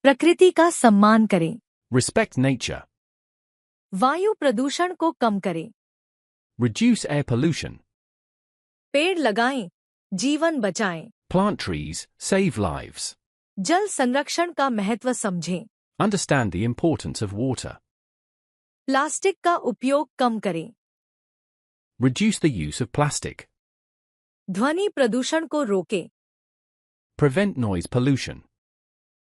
प्रकृति का सम्मान करें। Respect nature. वायु प्रदूषण को कम करें। Reduce air pollution. पेड़ लगाएं, जीवन बचाएं। Plant trees, save lives. जल संरक्षण का महत्व समझें। Understand the importance of water. Plastic का उपयोग कम करें। Reduce the use of plastic. ध्वनि प्रदूषण को रोकें। Prevent noise pollution.